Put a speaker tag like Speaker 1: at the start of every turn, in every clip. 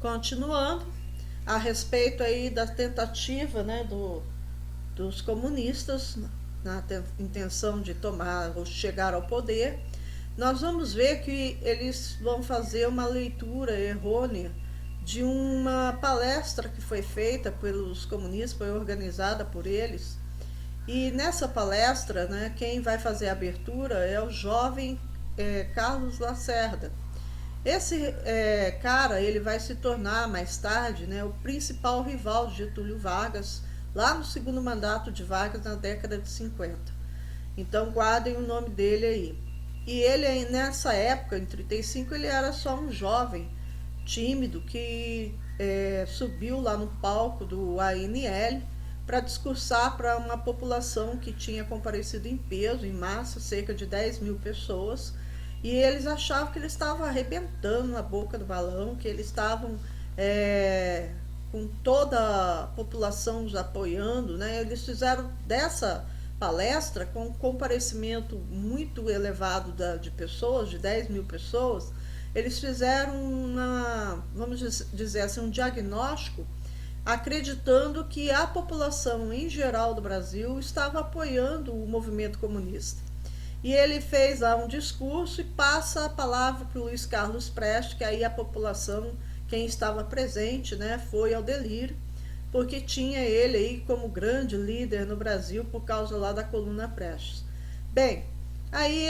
Speaker 1: Continuando, a respeito aí da tentativa, né, dos comunistas na intenção de tomar ou chegar ao poder, nós vamos ver que eles vão fazer uma leitura errônea de uma palestra que foi feita pelos comunistas, foi organizada por eles. E nessa palestra, né, quem vai fazer a abertura é o jovem Carlos Lacerda. Esse cara, ele vai se tornar mais tarde, né, o principal rival de Getúlio Vargas, lá no segundo mandato de Vargas, na década de 50. Então guardem o nome dele aí. E ele, nessa época, em 35, ele era só um jovem tímido que subiu lá no palco do ANL para discursar para uma população que tinha comparecido em peso, em massa, cerca de 10 mil pessoas, e eles achavam que ele estava arrebentando na boca do balão, que eles estavam com toda a população os apoiando, né? Eles fizeram dessa palestra, com um comparecimento muito elevado de pessoas, de 10 mil pessoas, eles fizeram vamos dizer assim, um diagnóstico, acreditando que a população em geral do Brasil estava apoiando o movimento comunista. E ele fez lá um discurso e passa a palavra para o Luiz Carlos Prestes, que aí a população, quem estava presente, né, foi ao delírio, porque tinha ele aí como grande líder no Brasil por causa lá da coluna Prestes. Bem, aí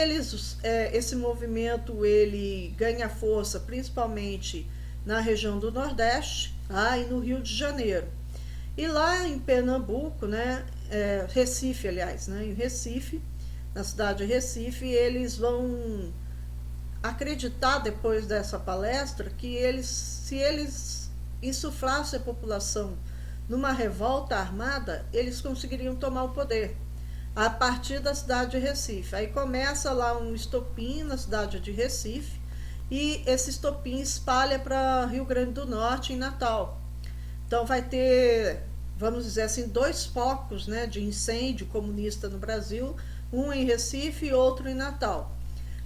Speaker 1: esse movimento ele ganha força principalmente na região do Nordeste, e no Rio de Janeiro. E lá em Pernambuco, né, Recife, aliás, né, em Recife, na cidade de Recife, eles vão acreditar depois dessa palestra que se eles insuflassem a população numa revolta armada, eles conseguiriam tomar o poder a partir da cidade de Recife. Aí começa lá um estopim na cidade de Recife, e esse estopim espalha para Rio Grande do Norte, em Natal. Então vai ter, vamos dizer assim, dois focos, né, de incêndio comunista no Brasil, um em Recife e outro em Natal.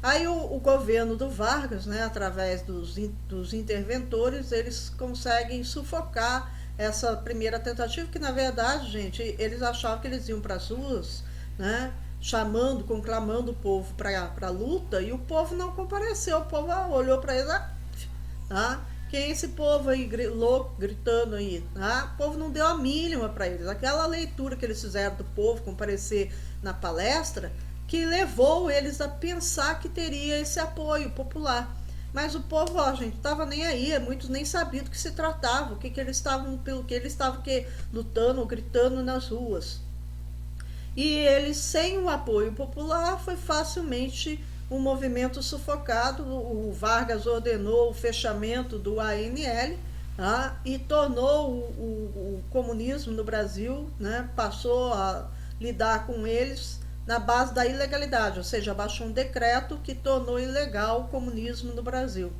Speaker 1: Aí o governo do Vargas, né, através dos interventores, eles conseguem sufocar essa primeira tentativa, que na verdade, gente, eles achavam que eles iam para as ruas, né, conclamando o povo para a luta, e o povo não compareceu, o povo olhou para eles, quem é esse povo aí louco, gritando aí? O povo não deu a mínima para eles. Aquela leitura que eles fizeram do povo comparecer na palestra, que levou eles a pensar que teria esse apoio popular. Mas o povo, gente, estava nem aí, muitos nem sabiam do que se tratava, pelo que eles estavam lutando, gritando nas ruas. E eles, sem o apoio popular, foi facilmente um movimento sufocado. O Vargas ordenou o fechamento do ANL, e tornou o comunismo no Brasil, né, passou a lidar com eles na base da ilegalidade, ou seja, baixou um decreto que tornou ilegal o comunismo no Brasil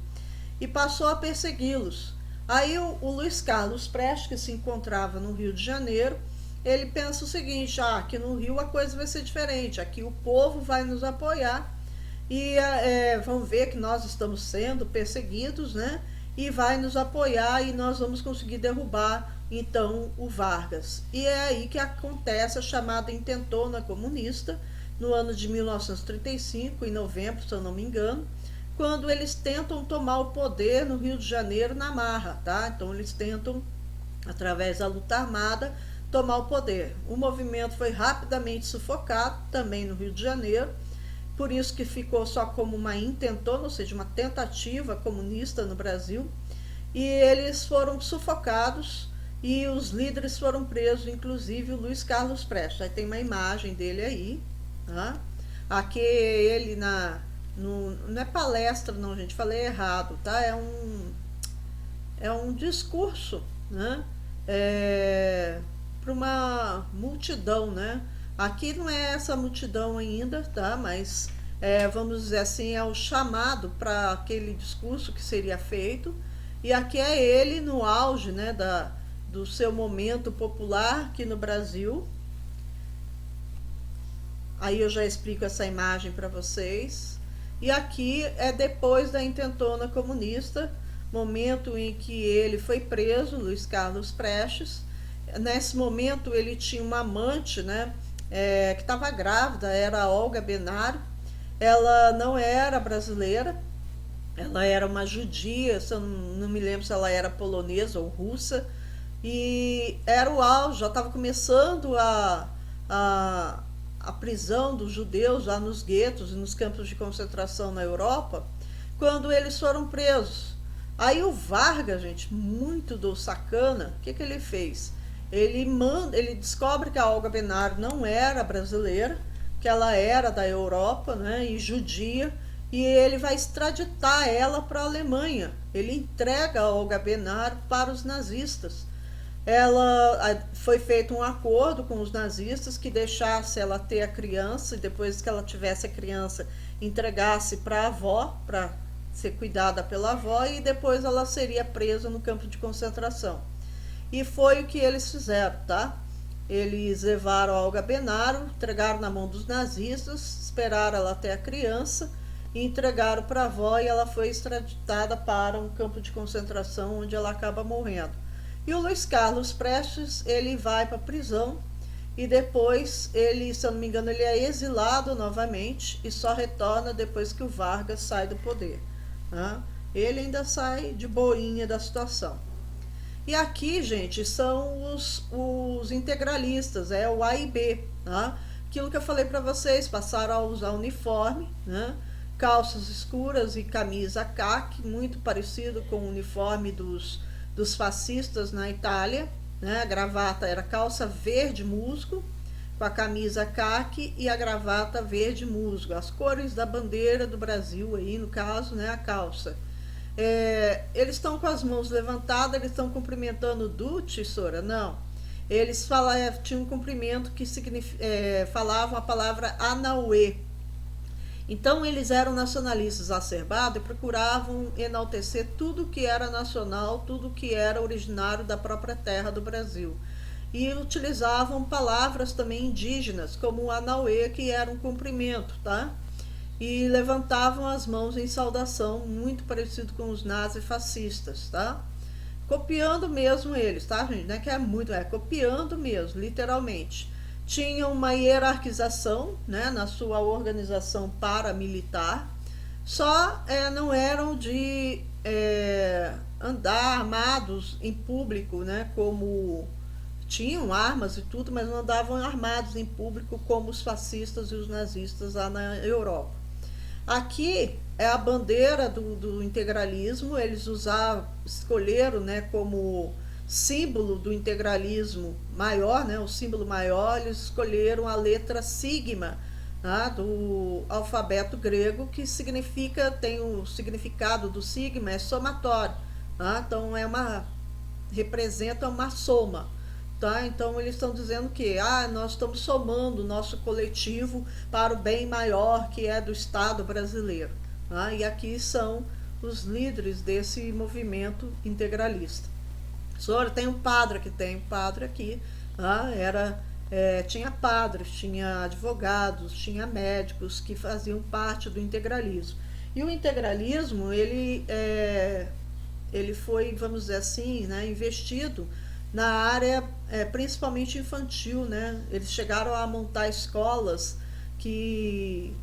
Speaker 1: e passou a persegui-los. Aí o Luiz Carlos Prestes, que se encontrava no Rio de Janeiro, ele pensa o seguinte: aqui no Rio a coisa vai ser diferente, aqui o povo vai nos apoiar e vão ver que nós estamos sendo perseguidos, né? E vai nos apoiar e nós vamos conseguir derrubar então o Vargas. E é aí que acontece a chamada intentona comunista, no ano de 1935, em novembro, se eu não me engano, quando eles tentam tomar o poder no Rio de Janeiro na marra, tá? Então eles tentam, através da luta armada, tomar o poder. O movimento foi rapidamente sufocado, também no Rio de Janeiro, por isso que ficou só como uma intentona, ou seja, uma tentativa comunista no Brasil, e eles foram sufocados e os líderes foram presos, inclusive o Luiz Carlos Prestes. Aí tem uma imagem dele aí, tá? Aqui ele não é palestra não, gente, falei errado, tá? É um discurso, né? Para uma multidão, né? Aqui não é essa multidão ainda, tá? Mas vamos dizer assim, é o chamado para aquele discurso que seria feito. E aqui é ele no auge, né, do seu momento popular aqui no Brasil. Aí eu já explico essa imagem para vocês. E aqui é depois da intentona comunista, momento em que ele foi preso, Luiz Carlos Prestes. Nesse momento ele tinha uma amante, né, que estava grávida, era a Olga Benário. Ela não era brasileira, ela era uma judia, não me lembro se ela era polonesa ou russa, e era o auge, já estava começando a, a prisão dos judeus lá nos guetos e nos campos de concentração na Europa, quando eles foram presos. Aí o Vargas, gente, muito do sacana, o que ele fez? Ele descobre que a Olga Benário não era brasileira, que ela era da Europa, né, e judia, e ele vai extraditar ela para a Alemanha. Ele entrega a Olga Benário para os nazistas. Foi feito um acordo com os nazistas que deixasse ela ter a criança, e depois que ela tivesse a criança, entregasse para a avó, para ser cuidada pela avó, e depois ela seria presa no campo de concentração. E foi o que eles fizeram, tá? Eles levaram a Olga Benário, entregaram na mão dos nazistas, esperaram ela ter a criança e entregaram para a avó, e ela foi extraditada para um campo de concentração onde ela acaba morrendo. E o Luiz Carlos Prestes, ele vai para a prisão e depois ele, se eu não me engano, ele é exilado novamente e só retorna depois que o Vargas sai do poder, né? Ele ainda sai de boinha da situação. E aqui, gente, são os integralistas, o A e B, tá? Aquilo que eu falei para vocês, passaram a usar uniforme, né? Calças escuras e camisa caque, muito parecido com o uniforme dos fascistas na Itália, né? A gravata era calça verde musgo, com a camisa caque e a gravata verde musgo, as cores da bandeira do Brasil aí, no caso, né? A calça. Eles estão com as mãos levantadas, eles estão cumprimentando o Duce, Sora? Não. Eles tinham um cumprimento que falavam a palavra Anauê. Então eles eram nacionalistas acerbados e procuravam enaltecer tudo que era nacional, tudo que era originário da própria terra do Brasil. E utilizavam palavras também indígenas, como o Anauê, que era um cumprimento, tá? E levantavam as mãos em saudação, muito parecido com os nazifascistas, tá? Copiando mesmo eles, tá, gente? Não é que copiando mesmo, literalmente. Tinham uma hierarquização, né, na sua organização paramilitar, só não eram de andar armados em público, né, como tinham armas e tudo, mas não andavam armados em público como os fascistas e os nazistas lá na Europa. Aqui é a bandeira do integralismo, eles escolheram, né, como símbolo do integralismo maior, né, o símbolo maior, eles escolheram a letra sigma, né, do alfabeto grego, que tem o significado do sigma, é somatório, né, então representa uma soma. Tá? Então eles estão dizendo que nós estamos somando o nosso coletivo para o bem maior que é do Estado brasileiro. Tá? E aqui são os líderes desse movimento integralista. Senhora, tem um padre aqui, tá? Tinha padres, tinha advogados, tinha médicos que faziam parte do integralismo. E o integralismo, ele foi, vamos dizer assim, né, investido na área principalmente infantil, né? Eles chegaram a montar escolas que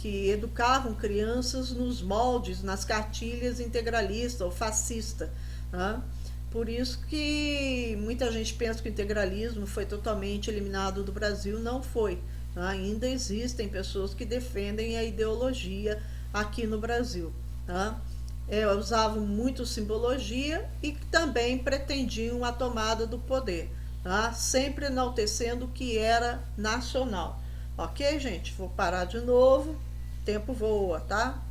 Speaker 1: educavam crianças nos moldes, nas cartilhas integralista ou fascista, né? Por isso que muita gente pensa que o integralismo foi totalmente eliminado do Brasil. Não foi. Ainda existem pessoas que defendem a ideologia aqui no Brasil, tá? Usavam muito simbologia e também pretendiam a tomada do poder, tá? Sempre enaltecendo o que era nacional. Ok, gente? Vou parar de novo. O tempo voa, tá?